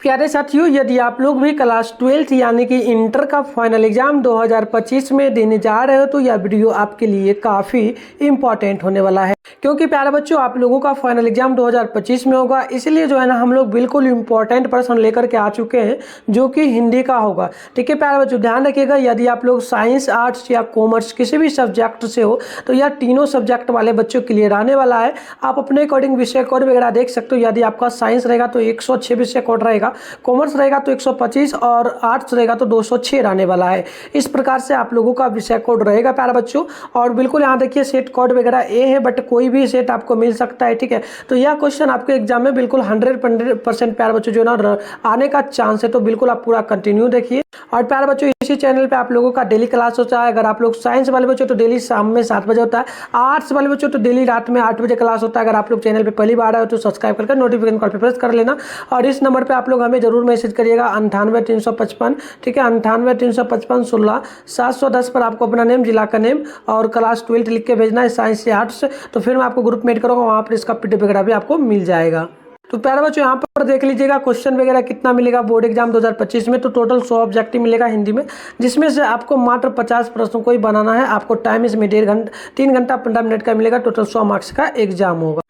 प्यारे साथियों, यदि आप लोग भी क्लास 12th यानी कि इंटर का फाइनल एग्जाम 2025 में देने जा रहे हो तो यह वीडियो आपके लिए काफ़ी इम्पॉर्टेंट होने वाला है, क्योंकि प्यारे बच्चों आप लोगों का फाइनल एग्जाम 2025 में होगा। इसलिए जो है ना हम लोग बिल्कुल इम्पॉर्टेंट प्रश्न लेकर के आ चुके हैं जो कि हिंदी का होगा। ठीक है प्यारे बच्चों, ध्यान रखिएगा, यदि आप लोग साइंस, आर्ट्स या कॉमर्स किसी भी सब्जेक्ट से हो तो यह तीनों सब्जेक्ट वाले बच्चों के लिए रहने वाला है। आप अपने अकॉर्डिंग विषय कोड वगैरह देख सकते हो। यदि आपका साइंस रहेगा तो 106 विषय कोड रहेगा, कॉमर्स रहेगा तो 125 और आर्ट्स रहेगा तो 206 रहने वाला है। इस प्रकार से आप लोगों का विषय कोड रहेगा प्यारे बच्चों। और बिल्कुल यहाँ देखिए सेट कोड वगैरह ए है, बट कोई भी सेट आपको मिल सकता है। ठीक है, तो यह क्वेश्चन आपके एग्जाम में बिल्कुल 100% प्यारे बच्चों जो है ना आने का चांस है, तो बिल्कुल आप पूरा कंटिन्यू देखिए। और प्यारे बच्चों इसी चैनल पे आप लोगों का डेली क्लास होता है। अगर आप लोग साइंस वाले बच्चों तो डेली शाम में 7 बजे होता है, आर्ट्स वाले बच्चों तो डेली रात में 8 बजे क्लास होता है। अगर आप लोग चैनल पे पहली बार आए हो तो सब्सक्राइब करके नोटिफिकेशन कॉल पे प्रेस कर लेना। और इस नंबर पे आप लोग हमें जरूर मैसेज करिएगा 98-355, ठीक है 98-355-16-710 पर आपको अपना नेम, जिला का नेम और क्लास 12 लिख के भेजना है, साइंस से आर्ट्स से। तो फिर मैं आपको ग्रुप में ऐड करूँगा, वहाँ पर इसका पीडीएफ वगैरह भी आपको मिल जाएगा। तो प्यारे बच्चों यहाँ पर देख लीजिएगा क्वेश्चन वगैरह कितना मिलेगा बोर्ड एग्जाम 2025 में। तो टोटल 100 ऑब्जेक्टिव मिलेगा हिंदी में, जिसमें से आपको मात्र 50 प्रश्नों को ही बनाना है। आपको टाइम इसमें 3 घंटा 15 मिनट का मिलेगा। टोटल 100 मार्क्स का एग्जाम होगा।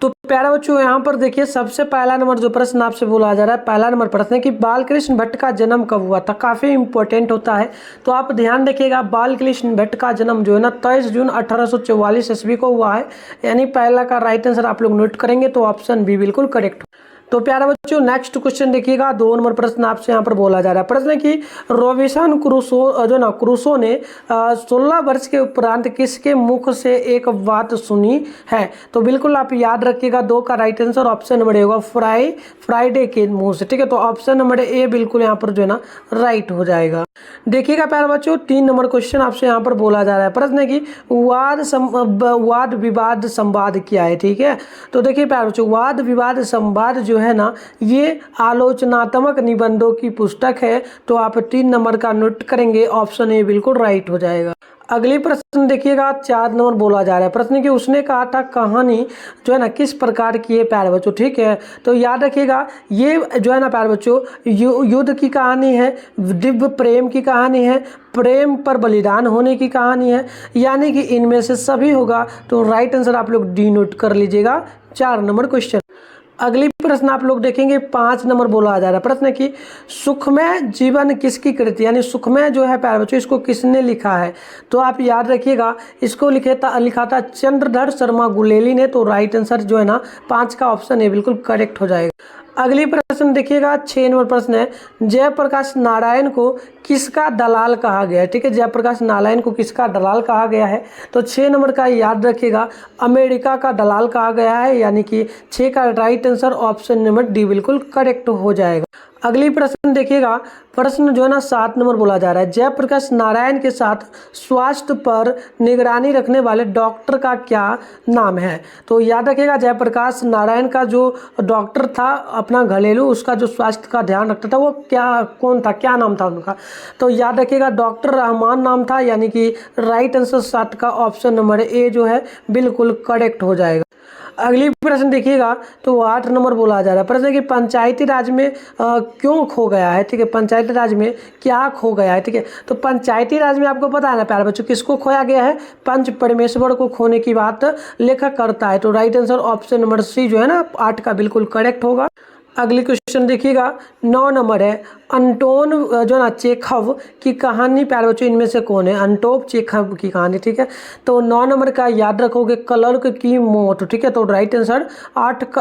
तो प्यारे बच्चों यहाँ पर देखिए सबसे पहला नंबर जो प्रश्न आपसे बोला जा रहा है, पहला नंबर प्रश्न है कि बालकृष्ण भट्ट का जन्म कब हुआ था। काफ़ी इंपॉर्टेंट होता है, तो आप ध्यान रखिएगा। बालकृष्ण भट्ट का जन्म जो है ना 23 जून 1844 ईस्वी को हुआ है, यानी पहला का राइट आंसर आप लोग नोट करेंगे तो ऑप्शन बी बिल्कुल करेक्ट। तो प्यारे बच्चों नेक्स्ट क्वेश्चन देखिएगा, 2 नंबर प्रश्न आपसे यहाँ पर बोला जा रहा है। प्रश्न है कि रॉबिन्सन क्रूसो जो ना क्रूसो ने 16 वर्ष के उपरांत किसके मुख से एक बात सुनी है। तो बिल्कुल आप याद रखिएगा 2 का right answer option number A होगा, फ्राइडे के मुंह से। ठीक है, तो ऑप्शन नंबर ए बिल्कुल यहाँ पर जो है ना राइट हो जाएगा। देखिएगा प्यारे बच्चों 3 नंबर क्वेश्चन आपसे यहाँ पर बोला जा रहा है। प्रश्न है कि वाद विवाद संवाद क्या है। ठीक है, तो देखिए प्यारे बच्चों वाद विवाद संवाद जो है ना ये आलोचनात्मक निबंधों की पुस्तक है। तो आप 3 नंबर का नोट करेंगे, ऑप्शन ए बिल्कुल राइट हो जाएगा। अगली प्रश्न देखिएगा 4 नंबर बोला जा रहा है। प्रश्न कि उसने कहा था कहानी जो है ना किस प्रकार की है प्यारे बच्चों। ठीक है, तो याद रखिएगा ये जो है ना प्यारे बच्चों युद्ध की कहानी है, दिव्य प्रेम की कहानी है, प्रेम पर बलिदान होने की कहानी है, यानी कि इनमें से सभी होगा। तो राइट आंसर आप लोग डी नोट कर लीजिएगा 4 नंबर क्वेश्चन। अगली प्रश्न आप लोग देखेंगे 5 नंबर बोला जा रहा है। प्रश्न है कि सुखमय जीवन किसकी कृति, यानी सुखमय जो है प्यारे बच्चों इसको किसने लिखा है। तो आप याद रखिएगा इसको लिखा था चंद्रधर शर्मा गुलेली ने। तो राइट आंसर जो है ना 5 का ऑप्शन ए बिल्कुल करेक्ट हो जाएगा। अगली प्रश्न देखिएगा 6 नंबर प्रश्न है, जयप्रकाश नारायण को किसका दलाल कहा गया है। ठीक है, जयप्रकाश नारायण को किसका दलाल कहा गया है। तो 6 नंबर का याद रखिएगा अमेरिका का दलाल कहा गया है, यानी कि 6 का right answer option number D बिल्कुल करेक्ट हो जाएगा। अगली प्रश्न देखिएगा, प्रश्न जो है ना 7 नंबर बोला जा रहा है, जयप्रकाश नारायण के साथ स्वास्थ्य पर निगरानी रखने वाले डॉक्टर का क्या नाम है। तो याद रखिएगा जयप्रकाश नारायण का जो डॉक्टर था अपना घरेलू उसका जो स्वास्थ्य का ध्यान रखता था वो कौन था, क्या नाम था उनका। तो याद रखिएगा डॉक्टर रहमान नाम था, यानी कि राइट आंसर 7 का ऑप्शन नंबर ए जो है बिल्कुल करेक्ट हो जाएगा। अगली प्रश्न देखिएगा तो 8 नंबर बोला जा रहा है। प्रश्न है कि पंचायती राज में क्यों खो गया है। ठीक है, पंचायती राज में क्या खो गया है। ठीक है, तो पंचायती राज में आपको पता है ना प्यारे बच्चों किसको खोया गया है, पंच परमेश्वर को खोने की बात लेखक करता है। तो right answer option number C जो है ना 8 का बिल्कुल करेक्ट होगा। अगली क्वेश्चन देखिएगा 9 नंबर है, अंटोन जो ना चेखव की कहानी प्यारे बच्चों इनमें से कौन है। अंटोन चेखव की कहानी। ठीक है, तो 9 नंबर का याद रखोगे क्लर्क की मौत। ठीक है, तो राइट आंसर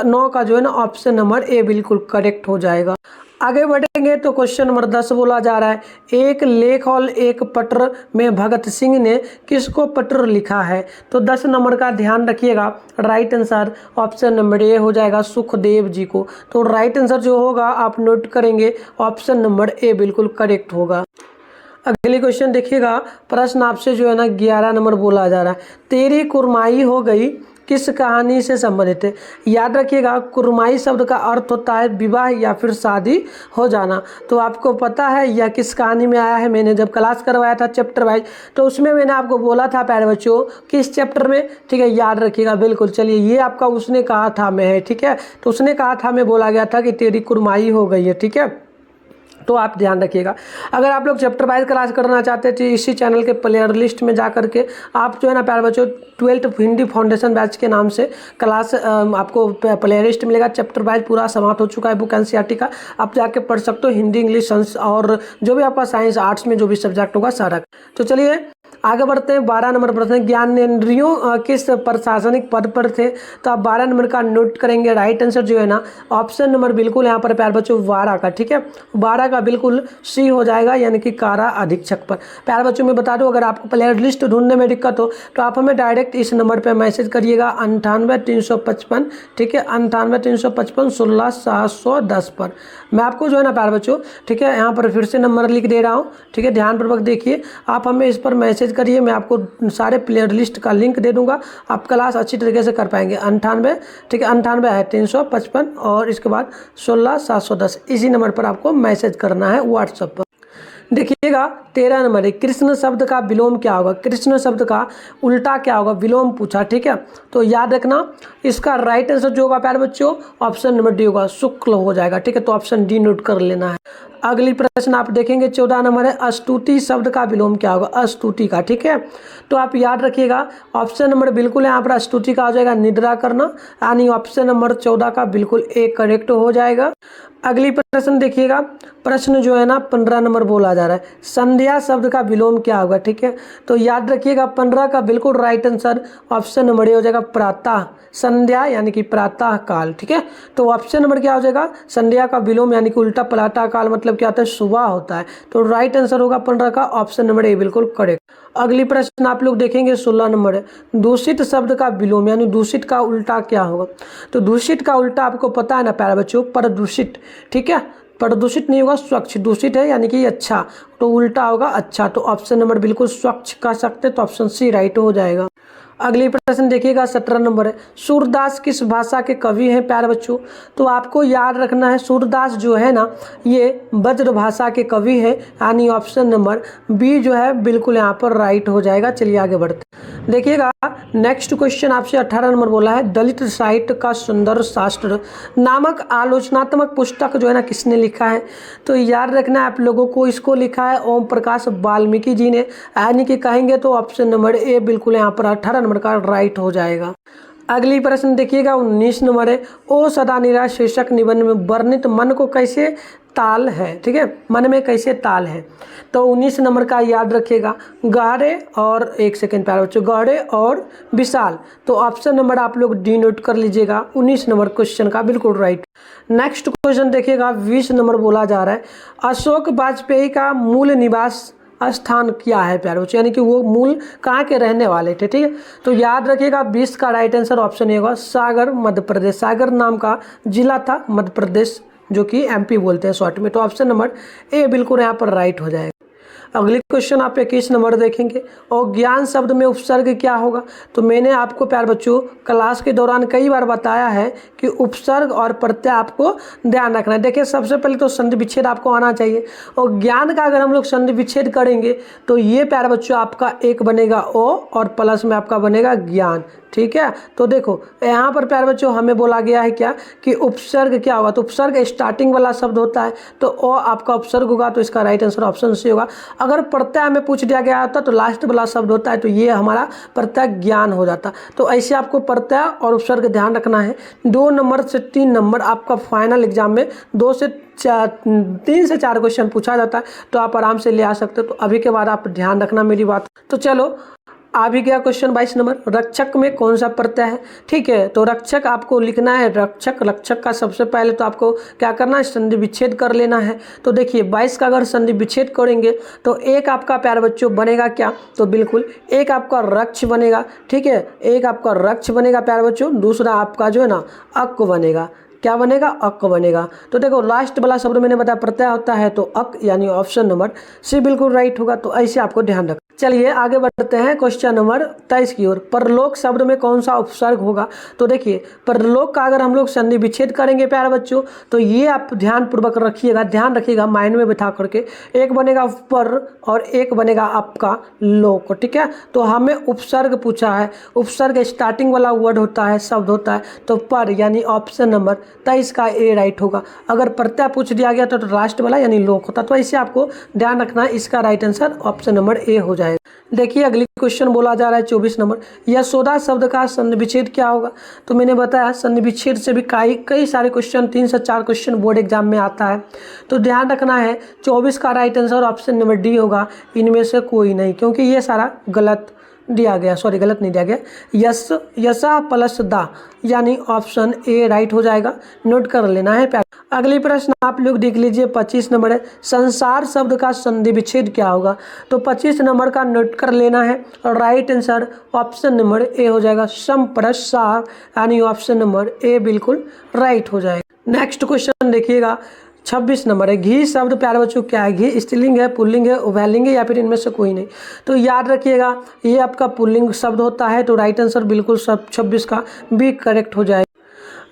9 का जो है ना ऑप्शन नंबर ए बिल्कुल करेक्ट हो जाएगा। आगे बढ़ेंगे तो क्वेश्चन नंबर 10 बोला जा रहा है, एक लेख और एक पत्र में भगत सिंह ने किसको पत्र लिखा है। तो 10 नंबर का ध्यान रखिएगा, right answer option number A हो जाएगा सुखदेव जी को। तो राइट आंसर जो होगा आप नोट करेंगे, ऑप्शन नंबर ए बिल्कुल करेक्ट होगा। अगले क्वेश्चन देखिएगा, प्रश्न आपसे जो है ना 11 नंबर बोला जा रहा है, तेरी कुरमाई हो गई किस कहानी से संबंधित है? याद रखिएगा, कुरमाई शब्द का अर्थ होता है विवाह या फिर शादी हो जाना। तो आपको पता है यह किस कहानी में आया है? मैंने जब क्लास करवाया था चैप्टर वाइज, तो उसमें मैंने आपको बोला था प्यारे बच्चों किस चैप्टर में, ठीक है, याद रखिएगा बिल्कुल। चलिए, ये आपका उसने कहा था मैं है, ठीक है, तो उसने कहा था मैं बोला गया था कि तेरी कुरमाई हो गई है, ठीक है, तो आप ध्यान रखिएगा। अगर आप लोग चैप्टर वाइज क्लास करना चाहते हैं तो इसी चैनल के प्लेयर लिस्ट में जा करके आप जो है ना प्यारे बच्चों 12th हिंदी फाउंडेशन बैच के नाम से क्लास आपको प्लेयर लिस्ट मिलेगा। चैप्टर वाइज पूरा समाप्त हो चुका है बुक एनसीईआरटी का, आप जाके पढ़ सकते हो, हिंदी, इंग्लिश, साइंस और जो भी आपका साइंस आर्ट्स में जो भी सब्जेक्ट होगा सारा। तो चलिए आगे बढ़ते हैं। 12 नंबर प्रश्न, ज्ञानेंद्रियों किस प्रशासनिक पद पर थे? तो आप 12 नंबर का नोट करेंगे। राइट आंसर जो है ना ऑप्शन नंबर बिल्कुल यहाँ पर प्यारे बच्चों 12 का, ठीक है, 12 का बिल्कुल सी हो जाएगा, यानी कि कारा अधीक्षक पर। प्यारे बच्चों मैं बता दूं, अगर आपको प्लेयर लिस्ट ढूंढने में दिक्कत हो तो आप हमें डायरेक्ट इस नंबर पर मैसेज करिएगा 98 355, ठीक है, 98 355 16 710 पर। मैं आपको जो है ना प्यारे बच्चों, ठीक है, यहाँ पर फिर से नंबर लिख दे रहा हूँ, ठीक है, ध्यानपूर्वक देखिए, आप हमें इस पर मैसेज करिए, मैं आपको सारे प्लेयर लिस्ट का लिंक दे दूंगा, आप क्लास अच्छी तरीके से कर पाएंगे। 98, ठीक है, 98 है 355 और इसके बाद 16 710, इसी नंबर पर आपको मैसेज करना है व्हाट्सएप पर। देखिएगा 13 नंबर है, कृष्ण शब्द का विलोम क्या होगा? कृष्ण शब्द का उल्टा क्या होगा? विलोम पूछा, ठीक है, तो याद रखना इसका राइट आंसर जो होगा प्यारे बच्चों ऑप्शन नंबर डी होगा, शुक्ल हो जाएगा, ठीक है, तो ऑप्शन डी नोट कर लेना है। अगली प्रश्न आप देखेंगे 14 नंबर है, अस्तुति शब्द का विलोम क्या होगा? अस्तुति का, ठीक है, तो आप याद रखिएगा ऑप्शन नंबर बिल्कुल यहाँ पर अस्तुति का हो जाएगा निद्रा करना, यानी ऑप्शन नंबर 14 का बिल्कुल एक करेक्ट हो जाएगा। अगली प्रश्न देखिएगा, प्रश्न जो है ना 15 नंबर बोला जा रहा है, संध्या शब्द का विलोम क्या होगा? ठीक है, तो याद रखिएगा 15 का बिल्कुल right answer option number A हो जाएगा प्रातः, संध्या यानी कि प्रातः काल, ठीक है, तो ऑप्शन नंबर क्या हो जाएगा? संध्या का विलोम यानी कि उल्टा प्रातः काल मतलब क्या होता है? सुबह होता है, तो राइट आंसर होगा 15 का ऑप्शन नंबर ए बिल्कुल करेक्ट। अगली प्रश्न आप लोग देखेंगे 16 नंबर है, दूषित शब्द का विलोम यानी दूषित का उल्टा क्या होगा? तो दूषित का उल्टा आपको पता है ना प्यारे बच्चों, प्रदूषित, ठीक है, प्रदूषित नहीं होगा, स्वच्छ, दूषित है यानी कि अच्छा, तो उल्टा होगा अच्छा, तो ऑप्शन नंबर बिल्कुल स्वच्छ कह सकते हैं, तो ऑप्शन सी राइट हो जाएगा। अगली प्रश्न देखिएगा 17 नंबर है, सूरदास किस भाषा के कवि हैं प्यारे बच्चों? तो आपको याद रखना है सूरदास जो है ना ये ब्रज भाषा के कवि है, यानी ऑप्शन नंबर बी जो है बिल्कुल यहाँ पर राइट हो जाएगा। चलिए आगे बढ़ते देखिएगा, नेक्स्ट क्वेश्चन आपसे 18 नंबर बोला है, दलित साहित्य का सुंदर शास्त्र नामक आलोचनात्मक पुस्तक जो है ना किसने लिखा है? तो याद रखना है आप लोगों को, इसको लिखा है ओम प्रकाश वाल्मीकि जी ने, यानी कि कहेंगे तो ऑप्शन नंबर ए बिल्कुल यहाँ पर 18 नंबर का राइट हो जाएगा। अगली प्रश्न देखिएगा 19 नंबर है, ओ सदा निराश शीर्षक निबंध में वर्णित मन को कैसे ताल है? ठीक है, मन में कैसे ताल है? तो 19 नंबर का याद रखिएगा गहरे और एक सेकेंड प्यारे बच्चों, गहरे और विशाल, तो ऑप्शन नंबर आप लोग डी नोट कर लीजिएगा 19 नंबर क्वेश्चन का बिल्कुल राइट। नेक्स्ट क्वेश्चन देखिएगा 20 नंबर बोला जा रहा है, अशोक वाजपेयी का मूल निवास स्थान क्या है प्यारे बच्चों, यानी कि वो मूल कहाँ के रहने वाले थे? ठीक है, तो याद रखिएगा 20 का राइट आंसर ऑप्शन ए होगा सागर मध्य प्रदेश, सागर नाम का जिला था मध्य प्रदेश जो कि एमपी बोलते हैं शॉर्ट में, तो ऑप्शन नंबर ए बिल्कुल यहाँ पर राइट हो जाएगा। अगली क्वेश्चन आप 21 नंबर देखेंगे, और ज्ञान शब्द में उपसर्ग क्या होगा? तो मैंने आपको प्यारे बच्चों क्लास के दौरान कई बार बताया है कि उपसर्ग और प्रत्यय आपको ध्यान रखना है। देखिए सबसे पहले तो संधि विच्छेद आपको आना चाहिए, और ज्ञान का अगर हम लोग संधि विच्छेद करेंगे तो ये प्यारे बच्चों आपका एक बनेगा ओ और प्लस में आपका बनेगा ज्ञान, ठीक है। तो देखो यहाँ पर प्यारे बच्चों हमें बोला गया है क्या कि उपसर्ग क्या होगा? तो उपसर्ग स्टार्टिंग वाला शब्द होता है, तो ओ आपका उपसर्ग होगा, तो इसका राइट आंसर ऑप्शन सी होगा। अगर प्रत्यय में पूछ दिया गया होता तो लास्ट वाला शब्द होता है, तो ये हमारा प्रत्यय ज्ञान हो जाता। तो ऐसे आपको प्रत्यय और उपसर्ग ध्यान रखना है। 2 नंबर से 3 नंबर आपका फाइनल एग्जाम में 3 से 4 क्वेश्चन पूछा जाता है, तो आप आराम से ले आ सकते हो। तो अभी के बाद आप ध्यान रखना मेरी बात। तो चलो आ भी गया क्वेश्चन 22 नंबर, रक्षक में कौन सा प्रत्यय है? ठीक है, तो रक्षक आपको लिखना है रक्षक, रक्षक का सबसे पहले तो आपको क्या करना है? संधि विच्छेद कर लेना है। तो देखिए 22 का अगर संधि विच्छेद करेंगे तो एक आपका प्यारे बच्चों बनेगा क्या? तो बिल्कुल एक आपका रक्ष बनेगा, ठीक है, एक आपका रक्ष बनेगा प्यारे बच्चों, दूसरा आपका जो है ना अक बनेगा। क्या बनेगा? अक बनेगा। तो देखो लास्ट वाला शब्द मैंने बताया प्रत्यय होता है, तो अक यानी ऑप्शन नंबर सी बिल्कुल राइट होगा। तो ऐसे आपको ध्यान रखना। चलिए आगे बढ़ते हैं क्वेश्चन नंबर 23 की ओर। परलोक शब्द में कौन सा उपसर्ग होगा? तो देखिए परलोक का अगर हम लोग संधि विच्छेद करेंगे प्यारे बच्चों, तो ये आप ध्यान पूर्वक रखिएगा, ध्यान रखिएगा माइंड में बिठा करके। एक बनेगा पर और एक बनेगा आपका लोक, ठीक है। तो हमें उपसर्ग पूछा है, उपसर्ग स्टार्टिंग वाला वर्ड होता है, शब्द होता है, तो पर यानी ऑप्शन नंबर 23 का ए राइट होगा। अगर प्रत्यय पूछ दिया गया तो लास्ट वाला यानी लोक होता, तो इसे आपको ध्यान रखना है। इसका right answer option number A हो जाएगा। देखिए अगली क्वेश्चन बोला जा रहा है 24 नंबर, यशोदा शब्द का संधि विच्छेद क्या होगा? तो मैंने बताया संधि विच्छेद से भी कई सारे क्वेश्चन, 3 से 4 क्वेश्चन बोर्ड एग्जाम में आता है, तो ध्यान रखना है 24 का right answer option number D होगा, इनमें से कोई नहीं, क्योंकि ये सारा गलत दिया गया, सॉरी गलत नहीं दिया गया। यशा प्लस दा यानी ऑप्शन ए राइट हो जाएगा, नोट कर लेना है प्यार। अगली प्रश्न आप लोग देख लीजिए 25 नंबर है, संसार शब्द का संधि विच्छेद क्या होगा? तो 25 नंबर का नोट कर लेना है और right answer option number A हो जाएगा, संप्रसार यानी ऑप्शन नंबर ए बिल्कुल राइट हो जाएगा। नेक्स्ट क्वेश्चन देखिएगा 26 नंबर है, घी शब्द प्यारे बच्चों क्या है? घी स्त्रीलिंग है, पुल्लिंग है, उभयलिंग है या फिर इनमें से कोई नहीं? तो याद रखिएगा ये आपका पुल्लिंग शब्द होता है, तो राइट आंसर बिल्कुल 26 का भी करेक्ट हो जाएगा।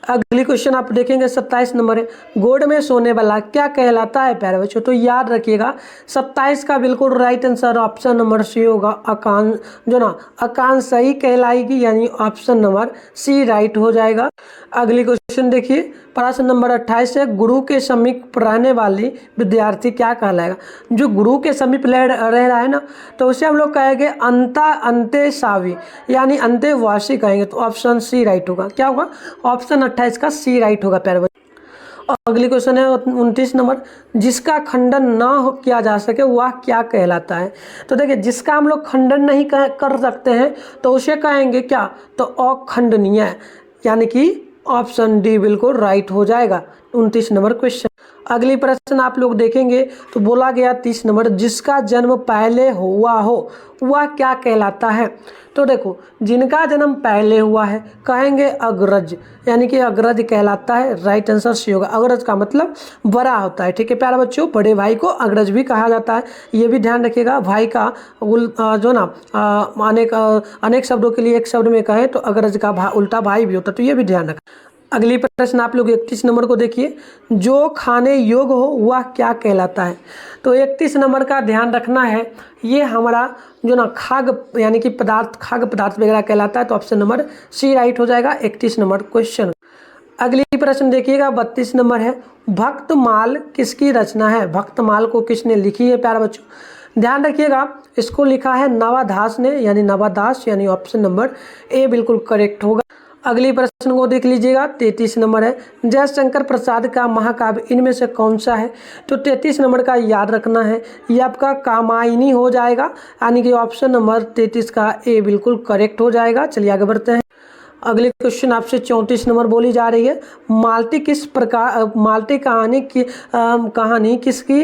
अगली क्वेश्चन आप देखेंगे 27 नंबर है, गोड़ में सोने वाला क्या कहलाता है प्यारे बच्चों? तो याद रखिएगा 27 का बिल्कुल right answer option number C होगा, अकान जो ना अकान सही कहलाएगी, यानी ऑप्शन नंबर सी राइट हो जाएगा। अगली क्वेश्चन देखिए प्रश्न नंबर 28 है, गुरु के समीप रहने वाली विद्यार्थी क्या कहलाएगा? जो गुरु के समीप रह रहा है ना, तो उसे हम लोग कहेंगे अंतेशावी यानी अंतेवासी कहेंगे, तो ऑप्शन सी राइट होगा। क्या होगा? ऑप्शन 28 का सी राइट होगा प्यारे बच्चों। अगली क्वेश्चन है 29 नंबर, जिसका खंडन ना किया जा सके वह क्या कहलाता है? तो देखिए जिसका हम लोग खंडन नहीं कर सकते हैं तो उसे कहेंगे क्या? तो अखंडनीय, यानी कि ऑप्शन डी बिल्कुल राइट हो जाएगा 29 नंबर क्वेश्चन। अगली प्रश्न आप लोग देखेंगे तो बोला गया 30 नंबर, जिसका जन्म पहले हुआ हो वह क्या कहलाता है? तो देखो जिनका जन्म पहले हुआ है कहेंगे अग्रज, यानी कि अग्रज कहलाता है, राइट आंसर सी होगा। अग्रज का मतलब बड़ा होता है, ठीक है प्यारे बच्चों, बड़े भाई को अग्रज भी कहा जाता है, ये भी ध्यान रखिएगा। भाई का जो ना अनेक शब्दों के लिए एक शब्द में कहे तो अग्रज का उल्टा भाई भी होता है, तो ये भी ध्यान रखना। अगली प्रश्न आप लोग 31 नंबर को देखिए, जो खाने योग्य हो वह क्या कहलाता है? तो 31 नंबर का ध्यान रखना है, ये हमारा जो ना खाद्य यानी कि खाद्य पदार्थ वगैरह कहलाता है, तो ऑप्शन नंबर सी राइट हो जाएगा 31 नंबर क्वेश्चन। अगली प्रश्न देखिएगा 32 नंबर है, भक्तमाल किसकी रचना है? भक्तमाल को किसने लिखी है प्यारे बच्चों? ध्यान रखिएगा इसको लिखा है नवादास ने, यानी नवादास, यानी ऑप्शन नंबर ए बिल्कुल करेक्ट होगा। अगली प्रश्न को देख लीजिएगा 33 नंबर है, जयशंकर प्रसाद का महाकाव्य इनमें से कौन सा है? तो 33 नंबर का याद रखना है, ये आपका कामायनी हो जाएगा, यानी कि ऑप्शन नंबर 33 का ए बिल्कुल करेक्ट हो जाएगा। चलिए आगे बढ़ते हैं। अगली क्वेश्चन आपसे 34 नंबर बोली जा रही है, माल्टी कहानी किसकी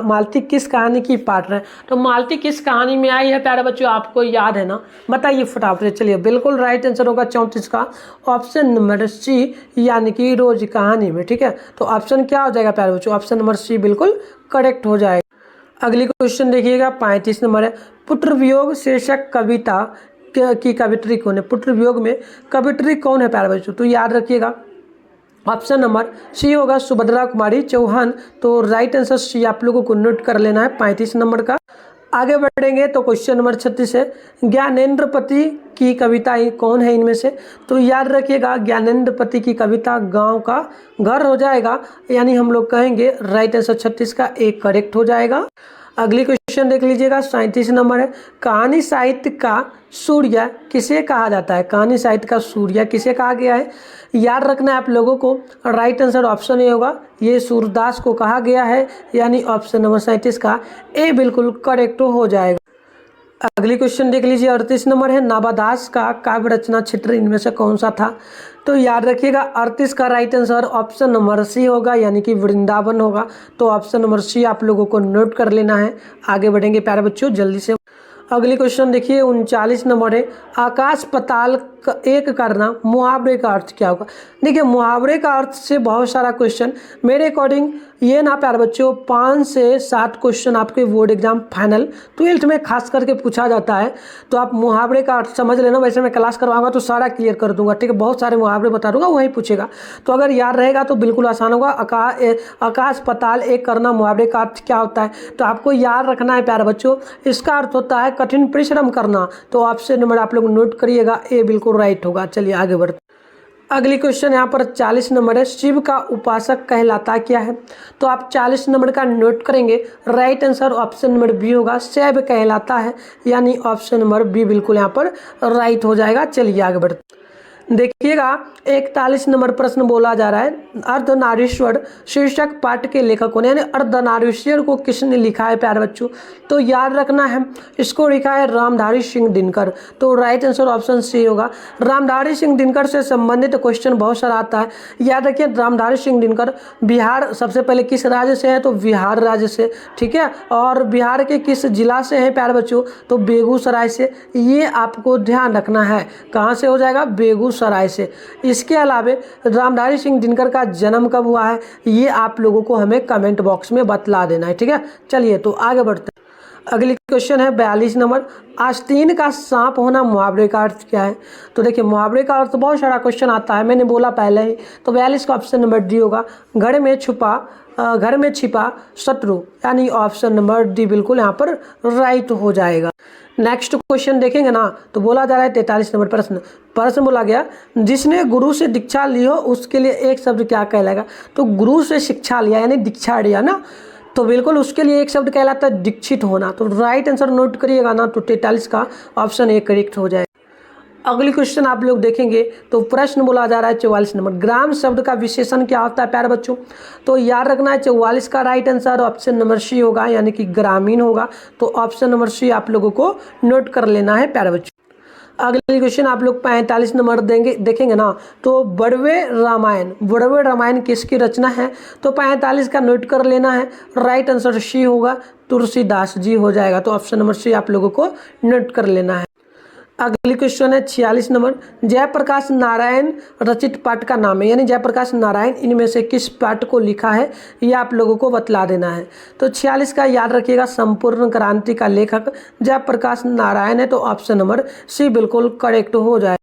माल्टी किस कहानी की पार्ट है? तो माल्टी किस कहानी में आई है प्यारे बच्चों, आपको याद है ना? बताइए फटाफट से। चलिए बिल्कुल राइट आंसर होगा 34 का ऑप्शन नंबर सी, यानी कि रोज कहानी में, ठीक है। तो ऑप्शन क्या हो जाएगा प्यारे बच्चों? ऑप्शन नंबर सी बिल्कुल करेक्ट हो जाएगा। अगली क्वेश्चन देखिएगा 35 नंबर है, पुत्र वियोग शीर्षक कविता की कवित्री कौन है? पुत्र वियोग में कवित्री कौन है प्यारे बच्चों? तो याद रखिएगा ऑप्शन नंबर सी होगा, सुभद्रा कुमारी चौहान, तो राइट आंसर सी आप लोगों को नोट कर लेना है 35 नंबर का। आगे बढ़ेंगे तो क्वेश्चन नंबर 36 है, ज्ञानेंद्रपति की कविता कौन है इनमें से? तो याद रखिएगा ज्ञानेंद्रपति की कविता गांव का घर हो जाएगा, यानी हम लोग कहेंगे राइट आंसर 36 का एक करेक्ट हो जाएगा। अगली क्वेश्चन देख लीजिएगा 37 नंबर है, कहानी साहित्य का सूर्य किसे कहा जाता है? कहानी साहित्य का सूर्य किसे कहा गया है? याद रखना है आप लोगों को, राइट आंसर ऑप्शन ए होगा, ये सूरदास को कहा गया है, यानी ऑप्शन नंबर 37 का ए बिल्कुल करेक्ट हो जाएगा। अगली क्वेश्चन देख लीजिए 38 नंबर है, नवादास का काव्य रचना क्षेत्र इनमें से कौन सा था? तो याद रखिएगा 38 का right answer option number C होगा, यानी कि वृंदावन होगा, तो ऑप्शन नंबर सी आप लोगों को नोट कर लेना है। आगे बढ़ेंगे प्यारे बच्चों जल्दी से। अगली क्वेश्चन देखिए 39 नंबर है, आकाश पाताल एक करना, मुहावरे का अर्थ क्या होगा। देखिए मुहावरे का अर्थ से बहुत सारा क्वेश्चन मेरे अकॉर्डिंग ये ना प्यारे बच्चों 5 से 7 क्वेश्चन आपके बोर्ड एग्जाम फाइनल 12th में खास करके पूछा जाता है। तो आप मुहावरे का अर्थ समझ लेना, वैसे मैं क्लास करवाऊंगा तो सारा क्लियर कर दूंगा, ठीक है। बहुत सारे मुहावरे बता दूंगा, वही पूछेगा, तो अगर याद रहेगा तो बिल्कुल आसान होगा। आकाश पताल एक करना, मुहावरे का अर्थ क्या होता है, तो आपको याद रखना है प्यारे बच्चों। इसका अर्थ होता है कठिन परिश्रम करना। तो ऑप्शन नंबर आप लोग नोट करिएगा, ए बिल्कुल राइट होगा। चलिए आगे बढ़ते। अगली क्वेश्चन यहाँ पर 40 नंबर है, शिव का उपासक कहलाता क्या है। तो आप 40 नंबर का नोट करेंगे, right answer option number B होगा, शैव कहलाता है, यानी ऑप्शन नंबर बी बिल्कुल यहाँ पर राइट हो जाएगा। चलिए आगे बढ़ते। देखिएगा 41 नंबर प्रश्न बोला जा रहा है, अर्धनारीश्वर शीर्षक पाठ के लेखक कौन है, यानी अर्धनारीश्वर को किसने लिखा है प्यारे बच्चों। तो याद रखना है, इसको लिखा है रामधारी सिंह दिनकर। तो राइट आंसर ऑप्शन सी होगा। रामधारी सिंह दिनकर से संबंधित क्वेश्चन बहुत सारा आता है, याद रखिए। रामधारी सिंह दिनकर बिहार सबसे पहले किस राज्य से है, तो बिहार राज्य से, ठीक है। और बिहार के किस जिला से है प्यारे बच्चों, तो बेगूसराय से। ये आपको ध्यान रखना है, कहाँ से हो जाएगा, बेगूसराय से। इसके अलावा रामधारी सिंह दिनकर का जन्म कब हुआ है, ये आप लोगों को हमें कमेंट बॉक्स में बतला देना है, ठीक है। चलिए तो आगे बढ़ते हैं। अगली क्वेश्चन है 42 नंबर, आस्तीन का सांप होना मुहावरे का अर्थ क्या है। तो देखिए मुहावरे का अर्थ बहुत सारा क्वेश्चन आता है, मैंने बोला पहले ही। तो 42 का ऑप्शन नंबर डी होगा, घर में छिपा शत्रु, यानी ऑप्शन नंबर डी बिल्कुल यहाँ पर राइट हो जाएगा। नेक्स्ट क्वेश्चन देखेंगे ना, तो बोला जा रहा है 43 नंबर प्रश्न बोला गया, जिसने गुरु से दीक्षा ली हो उसके लिए एक शब्द क्या कहलाएगा। तो गुरु से शिक्षा लिया यानी दीक्षा लिया ना, तो बिल्कुल उसके लिए एक शब्द कहलाता है दीक्षित होना। तो राइट आंसर नोट करिएगा ना, तो 43 का ऑप्शन ए करेक्ट हो जाएगा। अगली क्वेश्चन आप लोग देखेंगे, तो प्रश्न बोला जा रहा है 44 नंबर, ग्राम शब्द का विशेषण क्या होता है प्यारे बच्चों। तो याद रखना है 44 का right answer option number C होगा, यानी कि ग्रामीण होगा। तो ऑप्शन नंबर सी आप लोगों को नोट कर लेना है प्यारे बच्चों। अगली क्वेश्चन आप लोग 45 नंबर देखेंगे ना, तो बड़वे रामायण किसकी रचना है। तो 45 का नोट कर लेना है, राइट आंसर सी होगा, तुलसीदास जी हो जाएगा। तो ऑप्शन नंबर सी आप लोगों को नोट कर लेना है। अगली क्वेश्चन है 46 नंबर, जयप्रकाश नारायण रचित पाठ का नाम है, यानी जयप्रकाश नारायण इनमें से किस पाठ को लिखा है, ये आप लोगों को बतला देना है। तो 46 का याद रखिएगा, संपूर्ण क्रांति का लेखक जयप्रकाश नारायण है। तो ऑप्शन नंबर सी बिल्कुल करेक्ट हो जाए।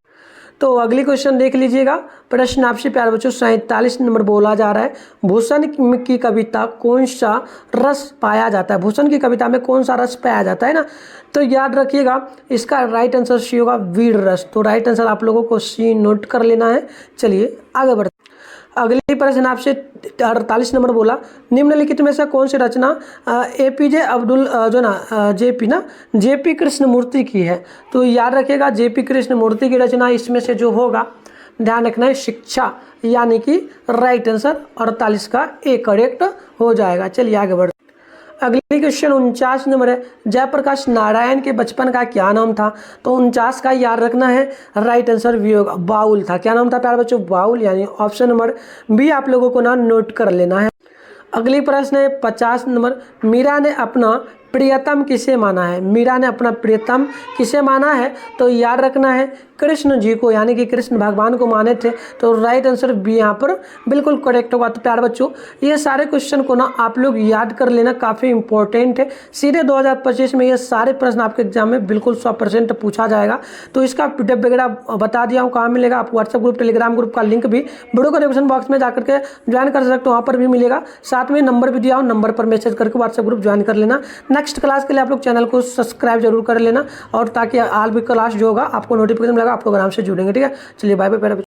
तो अगली क्वेश्चन देख लीजिएगा, प्रश्न आपसे प्यारे बच्चों 47 नंबर बोला जा रहा है, भूषण की कविता कौन सा रस पाया जाता है। भूषण की कविता में कौन सा रस पाया जाता है ना, तो याद रखिएगा इसका राइट आंसर सी होगा, वीर रस। तो राइट आंसर आप लोगों को सी नोट कर लेना है। चलिए आगे बढ़ते। अगली प्रश्न आपसे 48 नंबर बोला, निम्नलिखित में से कौन सी रचना एपीजे अब्दुल जेपी कृष्णमूर्ति की है। तो याद रखिएगा जेपी कृष्णमूर्ति की रचना इसमें से जो होगा, ध्यान रखना है, शिक्षा, यानी कि राइट आंसर 48 का ए करेक्ट हो जाएगा। चलिए आगे बढ़ते। अगली क्वेश्चन 49 नंबर है, जयप्रकाश नारायण के बचपन का क्या नाम था। तो 49 का याद रखना है, राइट आंसर बी होगा, बाउल था। क्या नाम था प्यारे बच्चों, बाउल, यानी ऑप्शन नंबर बी आप लोगों को ना नोट कर लेना है। अगली प्रश्न है 50 नंबर, मीरा ने अपना प्रियतम किसे माना है। मीरा ने अपना प्रियतम किसे माना है। तो याद रखना है कृष्ण जी को, यानी कि कृष्ण भगवान को माने थे। तो राइट आंसर बी यहाँ पर बिल्कुल करेक्ट होगा। तो प्यारे बच्चों ये सारे क्वेश्चन को ना आप लोग याद कर लेना, काफ़ी इंपॉर्टेंट है। सीधे 2025 में ये सारे प्रश्न आपके एग्जाम में बिल्कुल 100% पूछा जाएगा। तो इसका PDF वगैरह बता दिया हूँ कहाँ मिलेगा। आप व्हाट्सएप ग्रुप, टेलीग्राम ग्रुप का लिंक भी वीडियो को डिस्क्रिप्शन बॉक्स में जाकर के ज्वाइन कर सकते हो, वहाँ पर भी मिलेगा। साथ में नंबर भी दिया हो, नंबर पर मैसेज करके व्हाट्सएप ग्रुप ज्वाइन कर लेना। नेक्स्ट क्लास के लिए आप लोग चैनल को सब्सक्राइब जरूर कर लेना, और ताकि आल भी क्लास जो होगा आपको नोटिफिकेशन मिलेगा, आप लोग आराम से जुड़ेंगे, ठीक है। चलिए बाय बाय।